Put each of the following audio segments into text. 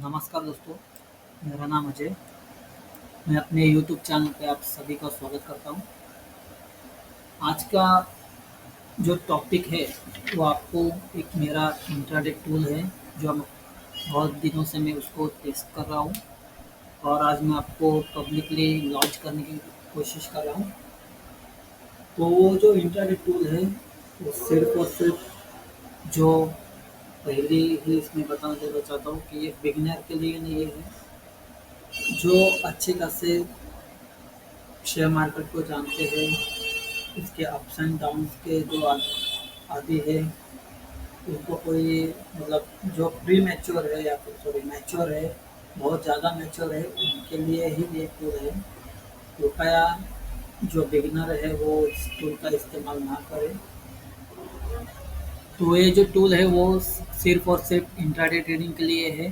नमस्कार दोस्तों, मेरा नाम अजय। मैं अपने यूट्यूब चैनल पे आप सभी का स्वागत करता हूँ। आज का जो टॉपिक है वो आपको एक मेरा इंट्राडे टूल है जो बहुत दिनों से मैं उसको टेस्ट कर रहा हूँ और आज मैं आपको पब्लिकली लॉन्च करने की कोशिश कर रहा हूँ। तो वो जो इंट्राडे टूल है वो सिर्फ़ और सिर्फ जो पहले ही इसमें बताना देना चाहता हूँ कि ये बिगिनर के लिए नहीं है, जो अच्छे खासे शेयर मार्केट को जानते हैं, इसके अप्स एंड डाउन्स के जो आदि है, उनको कोई मतलब जो प्री मैच्योर है या फिर सॉरी मैच्योर है, बहुत ज़्यादा मैच्योर है, उनके लिए ही ये टूल है। कृपया जो बिगिनर है वो इस टूल का इस्तेमाल ना करें। तो ये जो टूल है वो सिर्फ और सिर्फ इंट्राडे ट्रेडिंग के लिए है।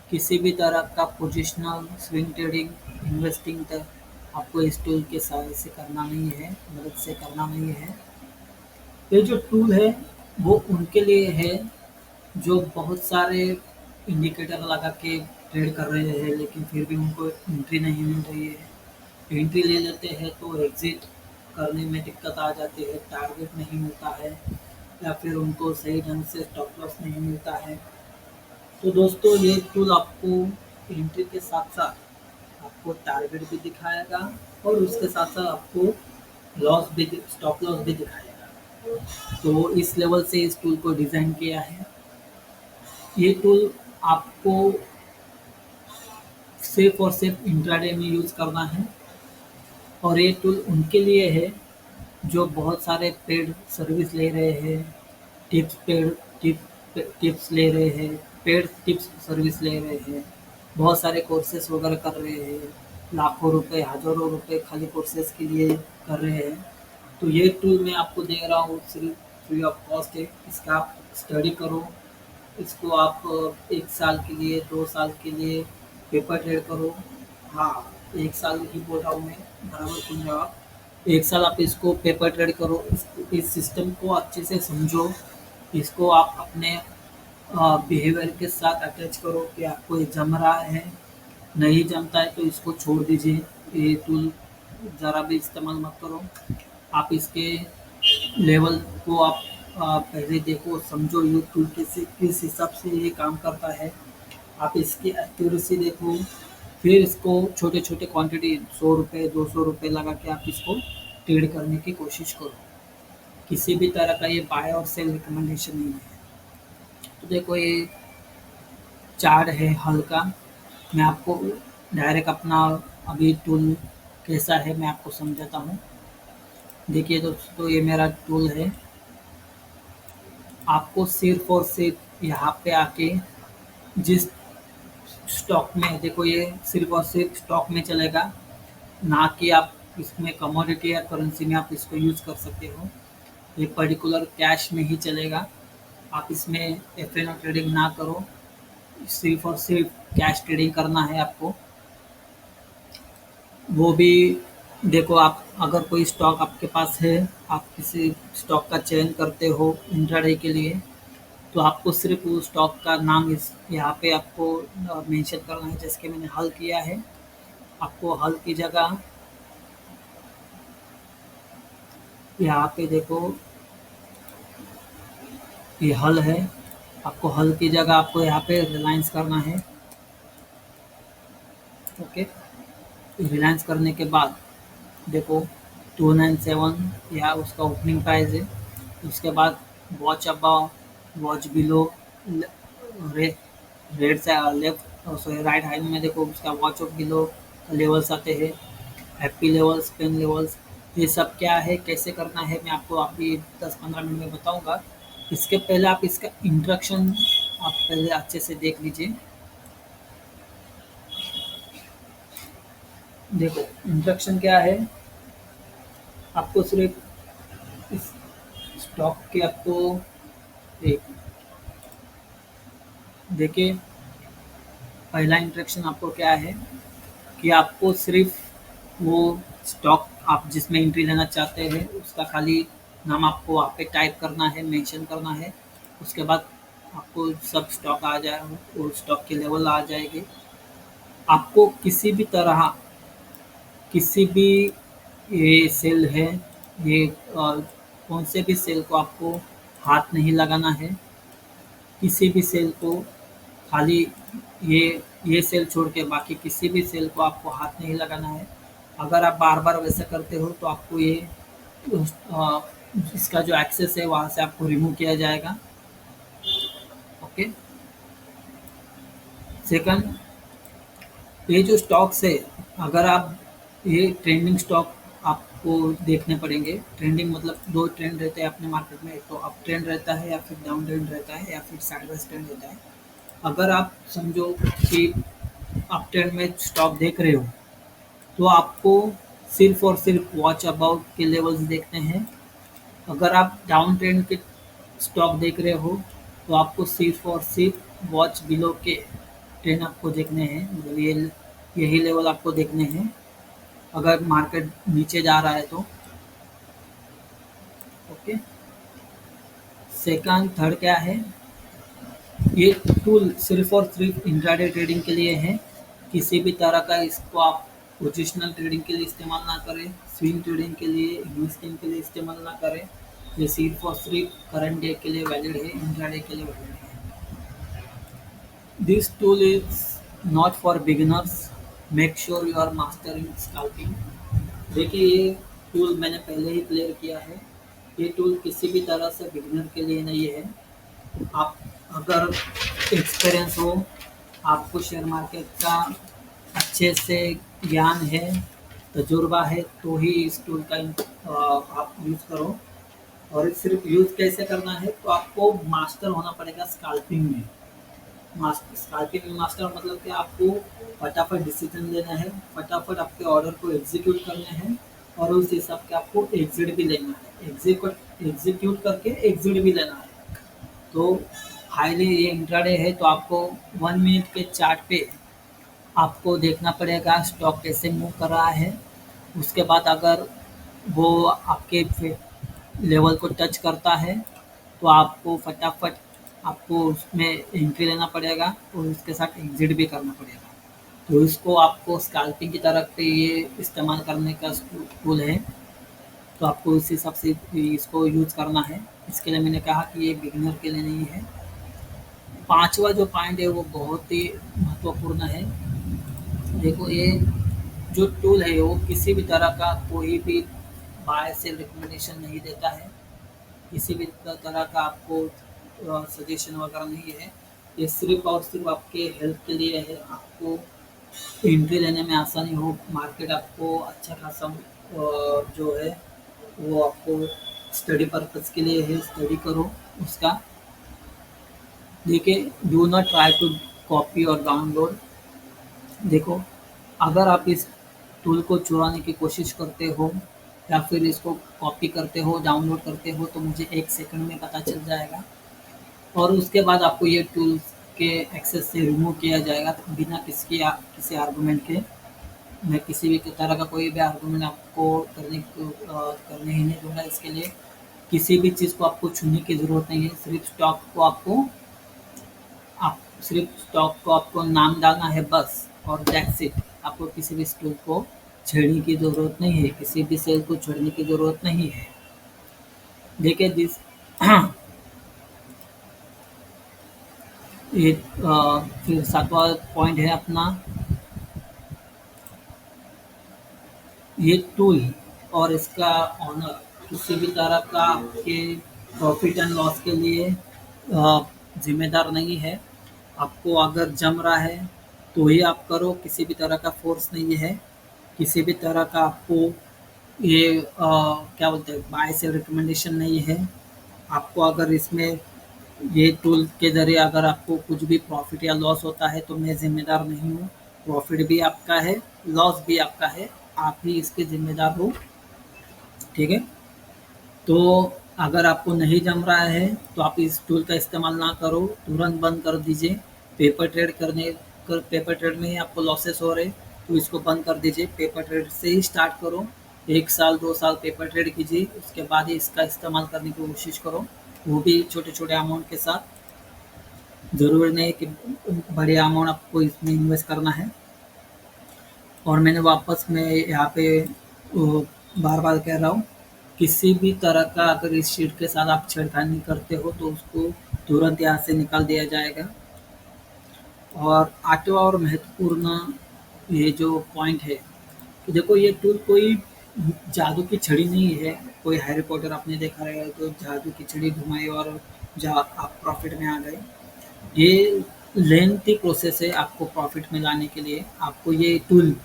किसी भी तरह का पोजिशनल स्विंग ट्रेडिंग, इन्वेस्टिंग तक आपको इस टूल के सहारे से करना नहीं है, मदद से करना नहीं है। ये जो टूल है वो उनके लिए है जो बहुत सारे इंडिकेटर लगा के ट्रेड कर रहे हैं लेकिन फिर भी उनको एंट्री नहीं मिल रही है। एंट्री ले लेते हैं तो एग्जिट करने में दिक्कत आ जाती है, टारगेट नहीं मिलता है या फिर उनको सही ढंग से स्टॉप लॉस नहीं मिलता है। तो दोस्तों ये टूल आपको एंट्री के साथ-साथ आपको टारगेट भी दिखाएगा और उसके साथ-साथ आपको लॉस भी स्टॉप लॉस भी दिखाएगा। तो इस लेवल से इस टूल को डिज़ाइन किया है। ये टूल आपको सिर्फ़ और सिर्फ इंट्राडे में यूज़ करना है और ये टूल उनके लिए है जो बहुत सारे पेड सर्विस ले रहे हैं, टिप्स पेड टिप्स ले रहे हैं, पेड टिप्स सर्विस ले रहे हैं, बहुत सारे कोर्सेज़ वगैरह कर रहे हैं, लाखों रुपए, हज़ारों रुपए खाली कोर्सेज़ के लिए कर रहे हैं। तो ये टूल मैं आपको दे रहा हूँ सिर्फ फ्री ऑफ कॉस्ट है। इसका आप स्टडी करो, इसको आप 1 साल के लिए, 2 साल के लिए पेपर ट्रेड करो। हाँ, 1 साल ही बोल रहा हूँ मैं, बराबर सुन रहे हो आप। 1 साल आप इसको पेपर ट्रेड करो, इस सिस्टम को अच्छे से समझो, इसको आप अपने बिहेवियर के साथ अटैच करो कि आपको ये जम रहा है, नहीं जमता है तो इसको छोड़ दीजिए। ये टूल ज़रा भी इस्तेमाल मत करो। आप इसके लेवल को आप पहले देखो, समझो ये टूल कैसे किस हिसाब से ये काम करता है। आप इसकी एक्यूरेसी देखो, फिर इसको छोटे-छोटे क्वांटिटी ₹100 ₹200 लगा के आप इसको ट्रेड करने की कोशिश करो। किसी भी तरह का ये बाय और सेल रिकमेंडेशन नहीं है। तो देखो ये चार्ट है हल्का, मैं आपको डायरेक्ट अपना अभी टूल कैसा है मैं आपको समझाता हूँ। देखिए दोस्तों ये मेरा टूल है। आपको सिर्फ और सिर्फ यहाँ पे आके जिस स्टॉक में देखो ये सिर्फ और सिर्फ स्टॉक में चलेगा, ना कि आप इसमें कमोडिटी या करेंसी में आप इसको यूज़ कर सकते हो। ये पर्टिकुलर कैश में ही चलेगा। आप इसमें एफ-एन-ओ ट्रेडिंग ना करो, सिर्फ और सिर्फ कैश ट्रेडिंग करना है आपको। वो भी देखो, आप अगर कोई स्टॉक आपके पास है, आप किसी स्टॉक का चयन करते हो इंट्राडे के लिए, तो आपको सिर्फ उस स्टॉक का नाम इस यहाँ पे आपको मेंशन करना है। जैसे कि मैंने हल किया है, आपको हल की जगह यहाँ पे देखो ये हल है, आपको हल की जगह आपको यहाँ पे रिलायंस करना है। ओके, रिलायंस करने के बाद देखो 297 या उसका ओपनिंग प्राइस है। उसके बाद वॉच अबाव, वॉच बिलो, रे रेड से लेफ्ट सॉरी राइट हैंड में देखो उसका वॉच ऑफ बिलो लेवल्स आते हैं, हैप्पी लेवल्स, पेन लेवल्स। ये सब क्या है, कैसे करना है, मैं आपको अभी 10-15 मिनट में बताऊंगा। इसके पहले आप इसका इंस्ट्रक्शन आप पहले अच्छे से देख लीजिए। देखो इंस्ट्रक्शन क्या है, आपको सिर्फ इस स्टॉक के आपको एक देखिए, पहला इंस्ट्रक्शन आपको क्या है कि आपको सिर्फ वो स्टॉक आप जिसमें एंट्री लेना चाहते हैं उसका खाली नाम आपको वहाँ पे टाइप करना है, मेंशन करना है। उसके बाद आपको सब स्टॉक आ जाए, वो स्टॉक के लेवल आ जाएंगे। आपको किसी भी तरह, किसी भी ये सेल है, ये कौन से भी सेल को आपको हाथ नहीं लगाना है। किसी भी सेल को खाली ये ये सेल छोड़ के बाकी किसी भी सेल को आपको हाथ नहीं लगाना है। अगर आप बार बार वैसा करते हो तो आपको ये अ, इसका जो एक्सेस है वहाँ से आपको रिमूव किया जाएगा। ओके। सेकंड, ये जो स्टॉक्स है, अगर आप ये ट्रेंडिंग स्टॉक आपको देखने पड़ेंगे। ट्रेंडिंग मतलब दो ट्रेंड रहते हैं अपने मार्केट में, एक तो अप ट्रेंड रहता है या फिर डाउन ट्रेंड रहता है या फिर साइडवेज ट्रेंड रहता है। अगर आप समझो कि अप ट्रेंड में स्टॉक देख रहे हो तो आपको सिर्फ और सिर्फ वॉच अबाउट के लेवल्स देखने हैं। अगर आप डाउन ट्रेंड के स्टॉक देख रहे हो तो आपको सिर्फ और सिर्फ वॉच बिलो के ट्रेंड आपको देखने हैं, मतलब ये यही लेवल आपको देखने हैं अगर मार्केट नीचे जा रहा है तो। ओके। सेकंड थर्ड क्या है, ये टूल सिर्फ और सिर्फ इंट्राडे ट्रेडिंग के लिए है। किसी भी तरह का इसको आप पोजिशनल ट्रेडिंग के लिए इस्तेमाल ना करें, स्विंग ट्रेडिंग के लिए, इन्वेस्टिंग के लिए इस्तेमाल ना करें। ये सिर्फ और सिर्फ करंट डे के लिए वैलिड है, इंट्राडे के लिए वैलिड है। This tool is not for beginners, make sure you are mastering scalping. देखिए ये टूल मैंने पहले ही क्लियर किया है, ये टूल किसी भी तरह से बिगिनर के लिए नहीं है। आप अगर एक्सपीरियंस हो, आपको शेयर मार्केट का अच्छे से ज्ञान है, तजुर्बा है, तो ही इस टूल का आप यूज़ करो। और सिर्फ यूज़ कैसे करना है, तो आपको मास्टर होना पड़ेगा स्काल्पिंग में। स्काल्पिंग में मास्टर मतलब कि आपको फटाफट डिसीजन लेना है, फटाफट आपके ऑर्डर को एग्जीक्यूट करना है और उस हिसाब के आपको एग्जिट भी लेना है, एग्जीक्यूट करके एग्जिट भी लेना है। तो हाईली ये इंट्राडे है तो आपको 1 मिनट के चार्ट पे आपको देखना पड़ेगा स्टॉक कैसे मूव कर रहा है। उसके बाद अगर वो आपके लेवल को टच करता है तो आपको फटाफट आपको उसमें एंट्री लेना पड़ेगा और उसके साथ एग्जिट भी करना पड़ेगा। तो इसको आपको स्कैल्पिंग की तरफ पे ये इस्तेमाल करने का टूल है, तो आपको उस हिसाब से इसको यूज़ करना है। इसके लिए मैंने कहा कि ये बिगिनर के लिए नहीं है। पांचवा जो पॉइंट है वो बहुत ही महत्वपूर्ण है। देखो ये जो टूल है वो किसी भी तरह का कोई भी बाय सेल रिकमेंडेशन नहीं देता है, किसी भी तरह का आपको सजेशन वगैरह नहीं है। ये सिर्फ और सिर्फ आपके हेल्प के लिए है, आपको एंट्री लेने में आसानी हो, मार्केट आपको अच्छा खासा जो है वो आपको स्टडी पर्पज़ के लिए है, स्टडी करो उसका। देखिए, do not try to copy और डाउनलोड। देखो, अगर आप इस टूल को चुराने की कोशिश करते हो या फिर इसको कॉपी करते हो, डाउनलोड करते हो तो मुझे 1 सेकंड में पता चल जाएगा और उसके बाद आपको ये टूल के एक्सेस से रिमूव किया जाएगा बिना किसी आर्गुमेंट के। मैं किसी भी तरह का कोई भी आर्गुमेंट आपको करने ही नहीं दूँगा। इसके लिए किसी भी चीज़ को आपको छूने की ज़रूरत नहीं है, सिर्फ स्टॉक को आपको नाम डालना है बस और दैट्स इट। आपको किसी भी स्टॉक को छेड़ने की ज़रूरत नहीं है, किसी भी सेल को छेड़ने की ज़रूरत नहीं है। देखिए दिस ये फिर सातवां पॉइंट है अपना, ये टूल और इसका ऑनर किसी भी तरह का आपके प्रॉफिट एंड लॉस के लिए जिम्मेदार नहीं है। आपको अगर जम रहा है तो ही आप करो, किसी भी तरह का फोर्स नहीं है, किसी भी तरह का आपको ये क्या बोलते हैं बाय सेल रिकमेंडेशन नहीं है। आपको अगर इसमें ये टूल के ज़रिए अगर आपको कुछ भी प्रॉफिट या लॉस होता है तो मैं ज़िम्मेदार नहीं हूँ। प्रॉफिट भी आपका है, लॉस भी आपका है, आप ही इसके ज़िम्मेदार हो। ठीक है? तो अगर आपको नहीं जम रहा है तो आप इस टूल का इस्तेमाल ना करो, तुरंत बंद कर दीजिए। पेपर ट्रेड में ही आपको लॉसेस हो रहे तो इसको बंद कर दीजिए। पेपर ट्रेड से ही स्टार्ट करो, 1 साल 2 साल पेपर ट्रेड कीजिए, उसके बाद ही इसका इस्तेमाल करने की कोशिश करो, वो भी छोटे-छोटे अमाउंट के साथ। ज़रूरी नहीं कि बड़ी अमाउंट आपको इसमें इन्वेस्ट करना है। और मैंने वापस मैं यहाँ पे बार बार कह रहा हूँ, किसी भी तरह का अगर इस शीट के साथ आप छेड़खानी करते हो तो उसको तुरंत यहाँ से निकाल दिया जाएगा। और आठवां और महत्वपूर्ण ये जो पॉइंट है कि देखो, ये टूल कोई जादू की छड़ी नहीं है। कोई हैरी पॉटर आपने देखा रहेगा तो जादू की छड़ी घुमाई और जा आप प्रॉफिट में आ गए। ये लेंथी प्रोसेस है आपको प्रॉफिट में लाने के लिए। आपको ये टूल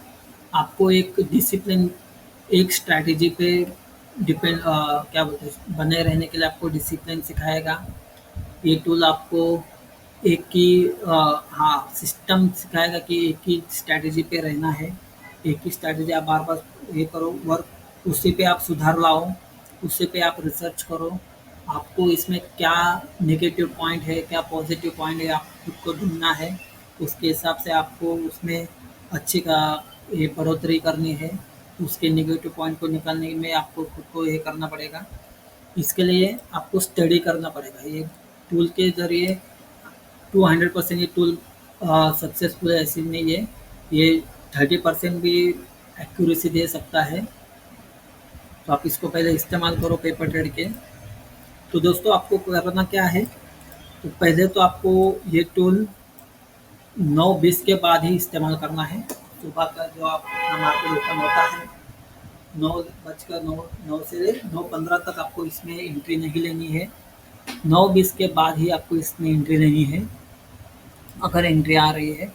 आपको एक डिसिप्लिन, एक स्ट्रैटेजी पे क्या बोलते हैं, बने रहने के लिए आपको डिसिप्लिन सिखाएगा। ये टूल आपको एक ही हाँ, सिस्टम सिखाएगा कि एक ही स्ट्रैटेजी पे रहना है। एक ही स्ट्रैटेजी आप बार-बार ये करो, वर्क उसी पे आप सुधार लाओ, उसी पे आप रिसर्च करो। आपको इसमें क्या नेगेटिव पॉइंट है, क्या पॉजिटिव पॉइंट है, आप खुद को ढूँढना है। उसके हिसाब से आपको उसमें अच्छी का ये बढ़ोतरी करनी है। उसके नेगेटिव पॉइंट को निकालने में आपको खुद को ये करना पड़ेगा। इसके लिए आपको स्टडी करना पड़ेगा। ये टूल के ज़रिए 200% ये टूल सक्सेसफुल है ऐसी नहीं है। ये 30% भी एक्यूरेसी दे सकता है। तो आप इसको पहले इस्तेमाल करो पेपर ट्रेड के। तो दोस्तों, आपको करना क्या है, तो पहले तो आपको ये टूल 9:20 के बाद ही इस्तेमाल करना है। सुबह का जो आपका मार्केट ओपन होता है 9 से 9:15 तक आपको इसमें एंट्री नहीं लेनी है। 9:20 के बाद ही आपको इसमें एंट्री लेनी है। अगर एंट्री आ रही है,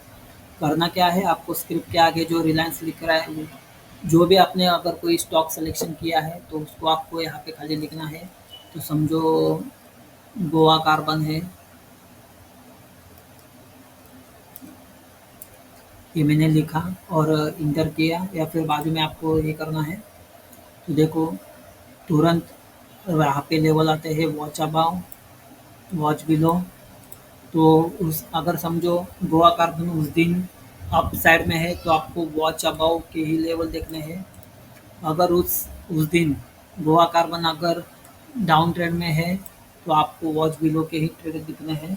करना क्या है, आपको स्क्रिप्ट के आगे जो रिलायंस लिख रहा है, जो भी आपने अगर कोई स्टॉक सिलेक्शन किया है तो उसको आपको यहाँ पे खाली लिखना है। तो समझो गोवा कार्बन है, ये मैंने लिखा और इंटर किया, या फिर बाजू में आपको ये करना है। तो देखो, तुरंत यहाँ पे लेवल आते हैं वॉच अबाव, वॉच बिलो। तो उस अगर समझो गोवा कार्बन उस दिन अप साइड में है तो आपको वॉच अबाव के ही लेवल देखने हैं। अगर उस दिन गोवा कार्बन अगर डाउन ट्रेंड में है तो आपको वॉच बिलो के ही ट्रेड दिखने हैं।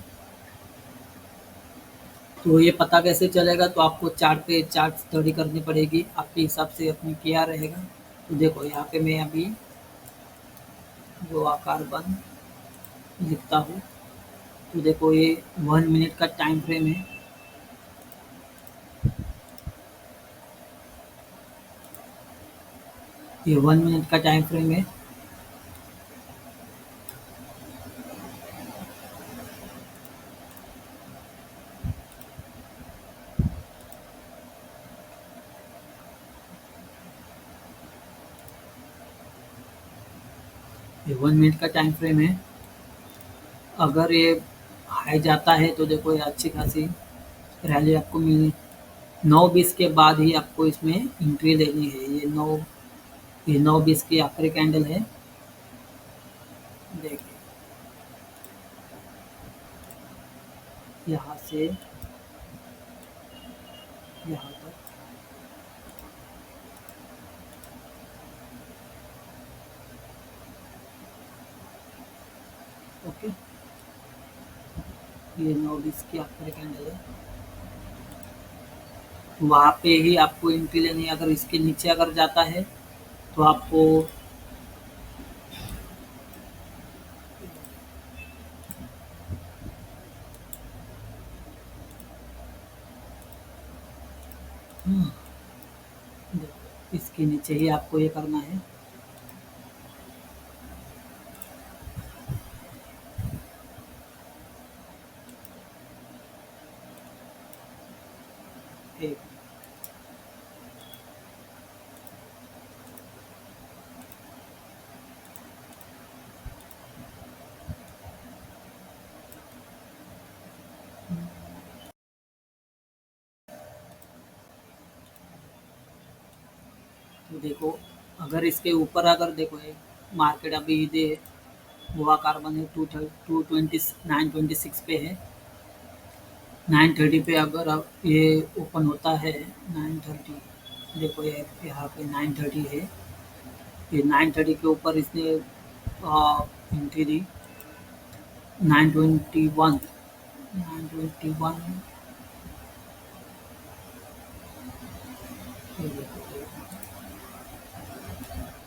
तो ये पता कैसे चलेगा, तो आपको चार्ट स्टडी करनी पड़ेगी, आपके हिसाब से अपनी किया रहेगा। तो देखो, यहाँ पे मैं अभी गोवा कार्बन लिखता हूँ। तो देखो, ये 1 मिनट का टाइम फ्रेम है। ये 1 मिनट का टाइम फ्रेम है। ये 1 मिनट का टाइम फ्रेम है। अगर ये हाई जाता है तो देखो, ये अच्छी खासी रैली आपको मिली। 9:20 के बाद ही आपको इसमें एंट्री लेनी है। ये 9:20 की आखिरी कैंडल है। देखिए, यहाँ से यहाँ तक। ओके, ये 9:20 की आखिरी कैंडल है। वहाँ पे ही आपको एंट्री लेनी है। अगर इसके नीचे अगर जाता है तो आपको देखो, इसके नीचे ही आपको ये करना है। एक तो देखो, अगर इसके ऊपर अगर देखो, ये मार्केट अभी दे गोवा कार्बन है 926 पे है। 9:30 पे अगर अब ये ओपन होता है 9:30, देखो ये यहाँ पे 9:30 है। ये 9:30 के ऊपर इसने एंट्री दी। 9:21 921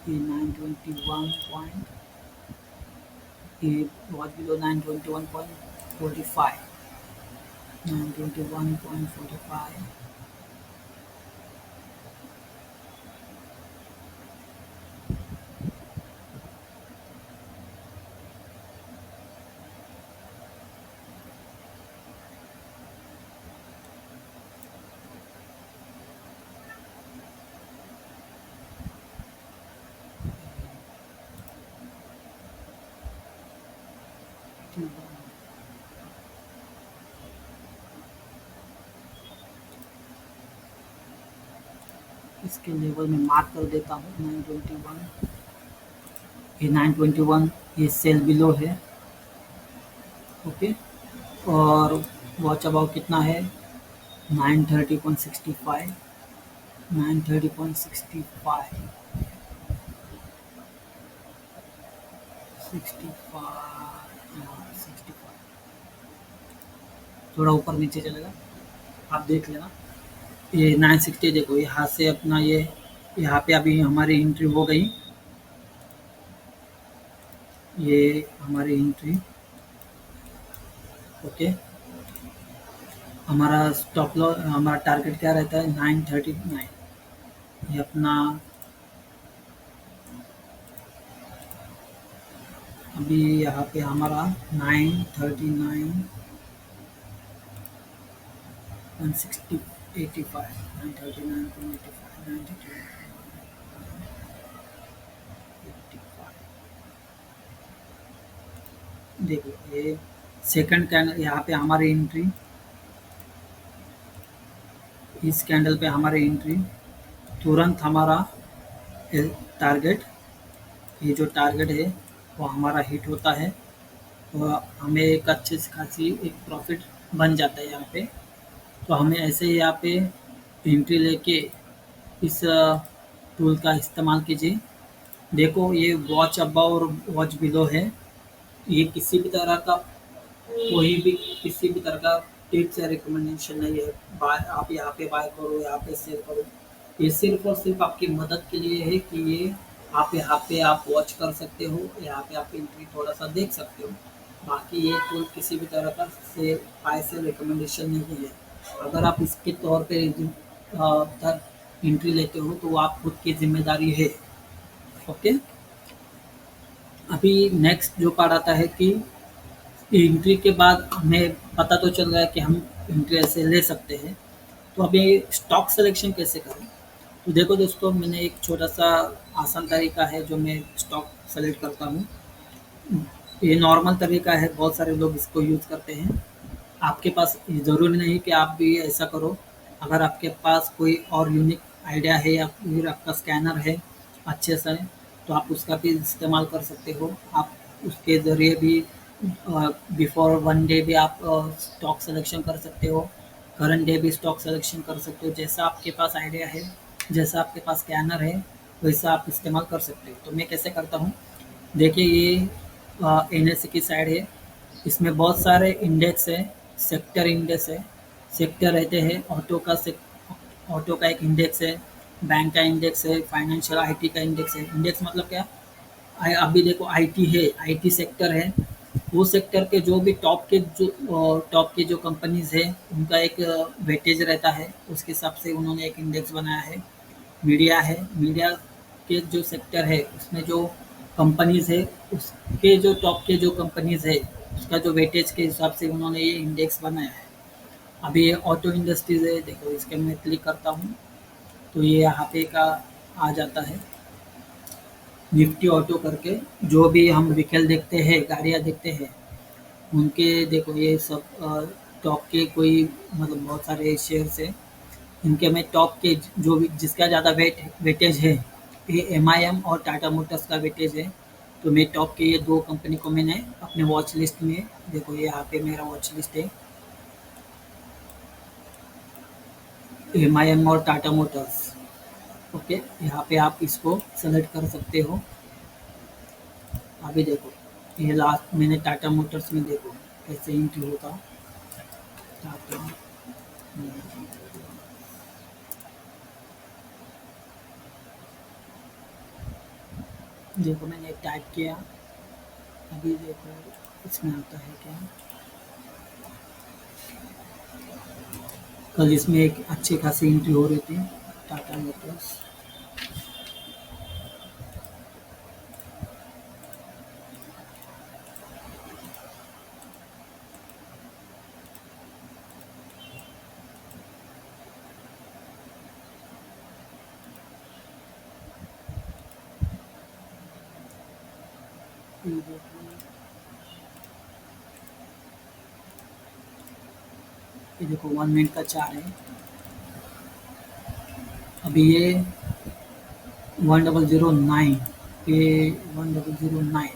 ये 921 पॉइंट ये was below 921.45 921.45 इसके लेवल में मार्क कर देता हूँ 921 ये 921 ये सेल बिलो है ओके और वॉच अबाउट कितना है 930.65 930.65 थोड़ा ऊपर नीचे चलेगा आप देख लेना ये 960 देखो यहाँ से अपना ये यहाँ पे अभी हमारी एंट्री हो गई ये हमारी एंट्री ओके हमारा स्टॉप लॉस हमारा टारगेट क्या रहता है 939 ये अपना अभी यहाँ पे हमारा 939 160 85 939.85 92 देखो ये सेकंड कैंडल यहाँ पे हमारी एंट्री इस कैंडल पे हमारी एंट्री तुरंत हमारा टारगेट ये जो टारगेट है वो हमारा हिट होता है तो हमें एक अच्छी से खासी एक प्रॉफिट बन जाता है यहाँ पे तो हमें ऐसे ही यहाँ पे एंट्री लेके इस टूल का इस्तेमाल कीजिए देखो ये वॉच अबव और वॉच बिलो है ये किसी भी तरह का कोई भी किसी भी तरह का टिप्स या रिकमेंडेशन नहीं है बाय आप यहाँ पे बाय करो यहाँ पे सेल करो ये सिर्फ और सिर्फ आपकी मदद के लिए है कि ये आप यहाँ पे आप वॉच कर सकते हो यहाँ पे आप एंट्री थोड़ा सा देख सकते हो बाकी ये टूल किसी भी तरह का से बाय से रिकमेंडेशन नहीं है अगर आप इसके तौर पे एंट्री लेते हो तो आप खुद की जिम्मेदारी है ओके अभी नेक्स्ट जो पार्ट आता है कि एंट्री के बाद हमें पता तो चल रहा है कि हम एंट्री ऐसे ले सकते हैं तो अभी स्टॉक सिलेक्शन कैसे करें तो देखो दोस्तों मैंने एक छोटा सा आसान तरीका है जो मैं स्टॉक सेलेक्ट करता हूँ ये नॉर्मल तरीका है बहुत सारे लोग इसको यूज़ करते हैं आपके पास ज़रूरी नहीं कि आप भी ऐसा करो अगर आपके पास कोई और यूनिक आइडिया है या फिर आपका स्कैनर है अच्छे से तो आप उसका भी इस्तेमाल कर सकते हो आप उसके ज़रिए भी बिफोर वन डे भी आप स्टॉक सिलेक्शन कर सकते हो करंट डे भी स्टॉक सिलेक्शन कर सकते हो जैसा आपके पास आइडिया है जैसा आपके पास स्कैनर है वैसा आप इस्तेमाल कर सकते हो तो मैं कैसे करता हूँ देखिए ये एनएससी की साइड है इसमें बहुत सारे इंडेक्स है सेक्टर इंडेक्स है सेक्टर रहते हैं ऑटो का एक इंडेक्स है बैंक का इंडेक्स है फाइनेंशियल आईटी का इंडेक्स है इंडेक्स मतलब क्या अभी देखो आईटी है आईटी सेक्टर है वो सेक्टर के जो भी टॉप के जो कंपनीज है उनका एक वेटेज रहता है उसके हिसाब से उन्होंने एक इंडेक्स बनाया है मीडिया के जो सेक्टर है उसमें जो कंपनीज है उसके जो टॉप के जो कंपनीज है उसका जो वेटेज के हिसाब से उन्होंने ये इंडेक्स बनाया है अभी ये ऑटो इंडस्ट्रीज है देखो इसके मैं क्लिक करता हूँ तो ये यहाँ पे का आ जाता है निफ्टी ऑटो करके जो भी हम व्हीकल देखते हैं गाड़ियाँ देखते हैं उनके देखो ये सब टॉप के कोई मतलब बहुत सारे शेयर्स है इनके में टॉप के जो भी जिसका ज़्यादा वेटेज है ये एमआईएम और टाटा मोटर्स का वेटेज है तो मैं टॉप के ये दो कंपनी को मैंने अपने वॉच लिस्ट में देखो ये यहाँ पे मेरा वॉच लिस्ट है एमआईएम और टाटा मोटर्स ओके यहाँ पे आप इसको सेलेक्ट कर सकते हो अभी देखो ये लास्ट मैंने टाटा मोटर्स में देखो कैसे एंट्री होता टाटा। देखो मैंने टाइप किया, अभी देखो इसमें आता है क्या। कल इसमें एक अच्छी खासी एंट्री हो रही थी, टाटा मोटर्स। ये देखो, ये देखो 1 मिनट का चार्ट है। अभी ये 1009 पे, 1009,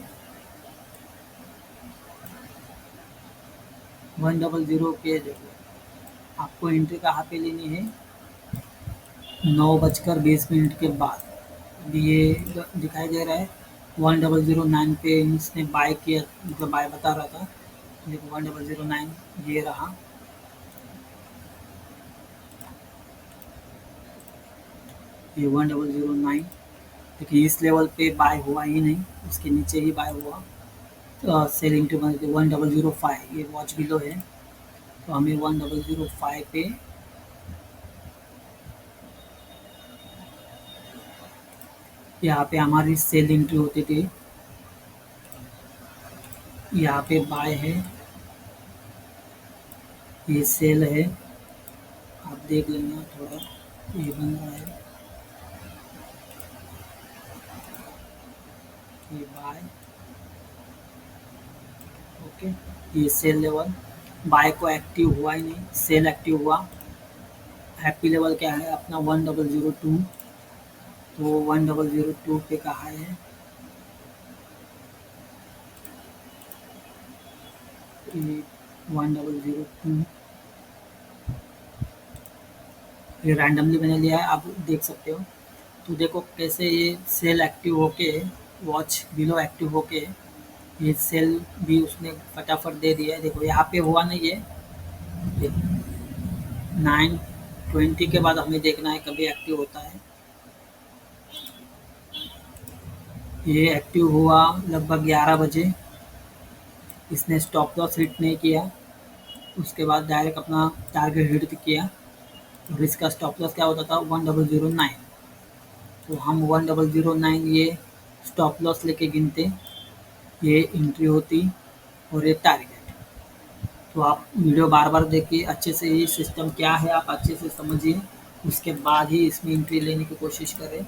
100 पे देखो। आपको एंट्री कहाँ पे लेनी है, 9:20 के बाद। अभी ये दिखाई दे रहा है 1009 पे इसने बाय किया, मतलब बाय बता रहा था। देखो 1009 ये रहा, ये 1009। देखिए इस लेवल पे बाय हुआ ही नहीं, उसके नीचे ही बाय हुआ। तो सेलिंग टू 1005, ये वॉच बिलो है। तो हमें 1005 पे यहाँ पे हमारी सेल एंट्री होती थी। यहाँ पे बाय है, ये सेल है, आप देख लेना थोड़ा, ये बन रहा है, ये बाय। ओके, ये सेल लेवल, बाय को एक्टिव हुआ ही नहीं, सेल एक्टिव हुआ। हैप्पी लेवल क्या है अपना 1002। तो 1002 पे कहा है, ये 1002, ये रैंडमली मैंने लिया है, आप देख सकते हो। तो देखो कैसे ये सेल एक्टिव होके, वॉच बिलो एक्टिव होके, ये सेल भी उसने फटाफट दे दिया है। देखो यहाँ पे हुआ नहीं है, 9:20 के बाद हमें देखना है कभी एक्टिव होता है। ये एक्टिव हुआ लगभग 11 बजे, इसने स्टॉप लॉस हिट नहीं किया, उसके बाद डायरेक्ट अपना टारगेट हिट किया। और इसका स्टॉप लॉस क्या होता था 1009। तो हम 1009 ये स्टॉप लॉस लेके गिनते, ये एंट्री होती और ये टारगेट। तो आप वीडियो बार बार देखिए अच्छे से, ये सिस्टम क्या है आप अच्छे से समझिए, उसके बाद ही इसमें एंट्री लेने की कोशिश करें।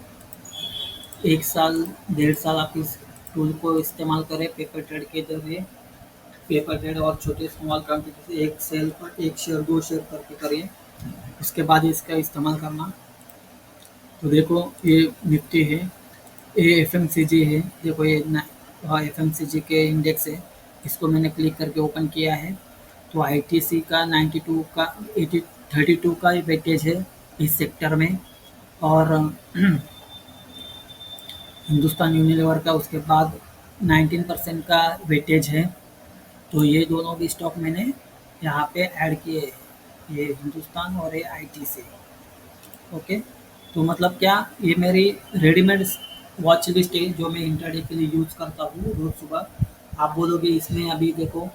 1 साल 1.5 साल आप इस टूल को इस्तेमाल करें पेपर ट्रेड के जरिए। पेपर ट्रेड और छोटे स्मॉल क्वान्टिटी से एक सेल पर 1 शेयर 2 शेयर करके करिए, उसके बाद इसका इस्तेमाल करना। तो देखो ये निफ्टी है, ये एफएमसीजी है, देखो ये एफएमसीजी के इंडेक्स है, इसको मैंने क्लिक करके ओपन किया है। तो आईटीसी का 92 का 80 32 का वेटेज है इस सेक्टर में, और हिंदुस्तान यूनिलीवर का उसके बाद 19% का वेटेज है। तो ये दोनों भी स्टॉक मैंने यहाँ पे ऐड किए हैं, ये हिंदुस्तान और ये आईटीसी। ओके, तो मतलब क्या, ये मेरी रेडीमेड वॉच लिस्ट है जो मैं इंटरडे के लिए यूज़ करता हूँ रोज़ सुबह। आप बोलोगे इसमें अभी देखो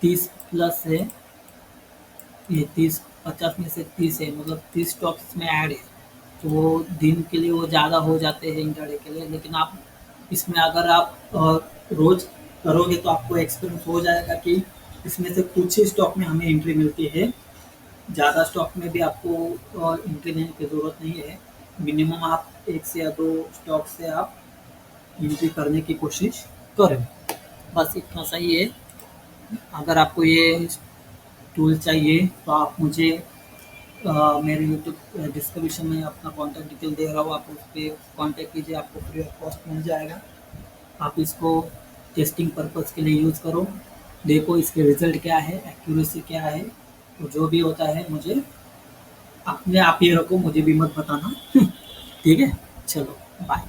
30 प्लस है, ये 30-50 में से 30 है, मतलब 30 स्टॉक्स में ऐड है। तो वो दिन के लिए वो ज़्यादा हो जाते हैं इंटरडे के लिए, लेकिन आप इसमें अगर आप रोज़ करोगे तो आपको एक्सपीरियंस हो जाएगा कि इसमें से कुछ ही स्टॉक में हमें एंट्री मिलती है, ज़्यादा स्टॉक में भी आपको एंट्री लेने की ज़रूरत नहीं है। मिनिमम आप 1 से या 2 स्टॉक से आप एंट्री करने की कोशिश करें, बस इतना सही है। अगर आपको ये टूल चाहिए तो आप मुझे मेरे यूट्यूब डिस्क्रिप्शन में अपना कॉन्टैक्ट डिटेल दे रहा हूँ, आप उस पर कॉन्टैक्ट कीजिए, आपको फ्री ऑफ कॉस्ट मिल जाएगा। आप इसको टेस्टिंग पर्पज़ के लिए यूज़ करो, देखो इसके रिज़ल्ट क्या है, एक्यूरेसी क्या है। तो जो भी होता है मुझे अपने आप ही रखो, मुझे भी मत बताना। ठीक है, चलो बाय।